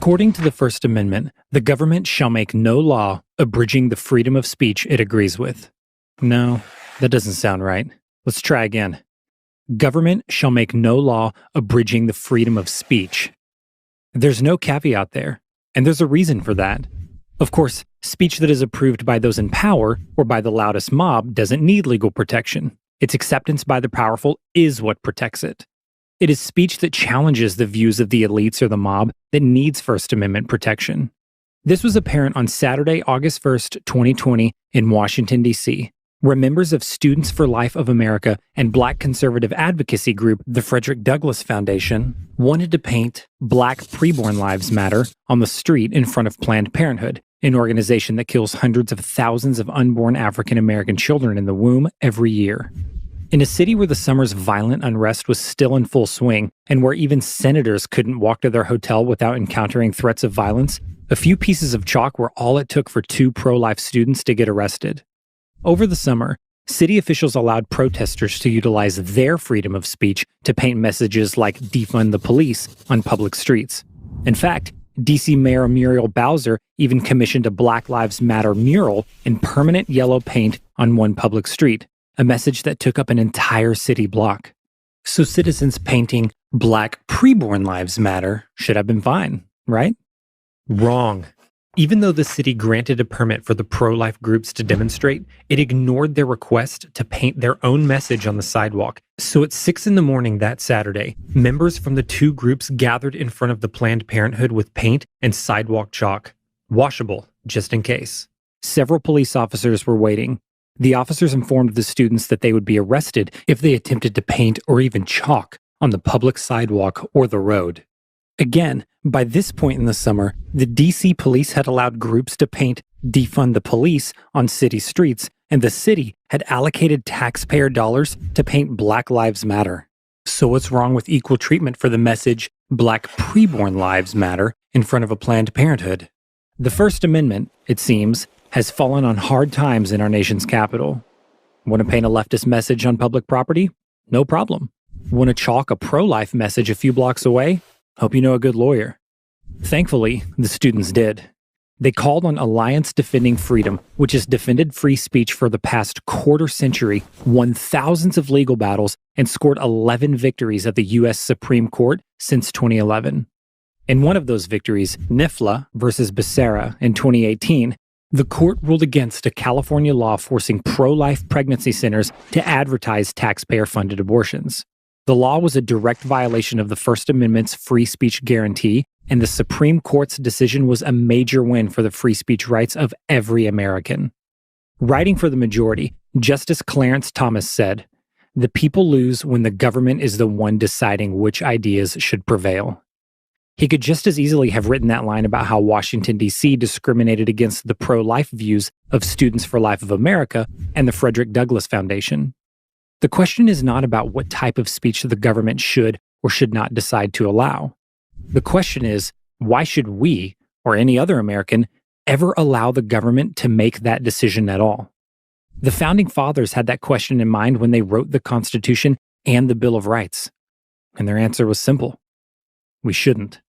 According to the First Amendment, the government shall make no law abridging the freedom of speech it agrees with. No, that doesn't sound right. Let's try again. Government shall make no law abridging the freedom of speech. There's no caveat there, and there's a reason for that. Of course, speech that is approved by those in power or by the loudest mob doesn't need legal protection. Its acceptance by the powerful is what protects it. It is speech that challenges the views of the elites or the mob that needs First Amendment protection. This was apparent on Saturday, August 1st, 2020, in Washington, D.C., where members of Students for Life of America and Black conservative advocacy group, the Frederick Douglass Foundation, wanted to paint Black Preborn Lives Matter on the street in front of Planned Parenthood, an organization that kills hundreds of thousands of unborn African American children in the womb every year. In a city where the summer's violent unrest was still in full swing, and where even senators couldn't walk to their hotel without encountering threats of violence, a few pieces of chalk were all it took for two pro-life students to get arrested. Over the summer, city officials allowed protesters to utilize their freedom of speech to paint messages like defund the police on public streets. In fact, D.C. Mayor Muriel Bowser even commissioned a Black Lives Matter mural in permanent yellow paint on one public street, a message that took up an entire city block. So citizens painting Black Preborn Lives Matter should have been fine, right? Wrong. Even though the city granted a permit for the pro-life groups to demonstrate, it ignored their request to paint their own message on the sidewalk. So at 6 a.m. that Saturday, members from the two groups gathered in front of the Planned Parenthood with paint and sidewalk chalk. Washable, just in case. Several police officers were waiting. The officers informed the students that they would be arrested if they attempted to paint or even chalk on the public sidewalk or the road. Again, by this point in the summer, the DC police had allowed groups to paint defund the police on city streets, and the city had allocated taxpayer dollars to paint Black Lives Matter. So what's wrong with equal treatment for the message Black Preborn Lives Matter in front of a Planned Parenthood? The First Amendment, it seems, has fallen on hard times in our nation's capital. Want to paint a leftist message on public property? No problem. Want to chalk a pro-life message a few blocks away? Hope you know a good lawyer. Thankfully, the students did. They called on Alliance Defending Freedom, which has defended free speech for the past quarter century, won thousands of legal battles, and scored 11 victories at the U.S. Supreme Court since 2011. In one of those victories, NIFLA versus Becerra in 2018, the court ruled against a California law forcing pro-life pregnancy centers to advertise taxpayer-funded abortions. The law was a direct violation of the First Amendment's free speech guarantee, and the Supreme Court's decision was a major win for the free speech rights of every American. Writing for the majority, Justice Clarence Thomas said, "The people lose when the government is the one deciding which ideas should prevail." He could just as easily have written that line about how Washington, D.C. discriminated against the pro-life views of Students for Life of America and the Frederick Douglass Foundation. The question is not about what type of speech the government should or should not decide to allow. The question is, why should we, or any other American, ever allow the government to make that decision at all? The Founding Fathers had that question in mind when they wrote the Constitution and the Bill of Rights. And their answer was simple. We shouldn't.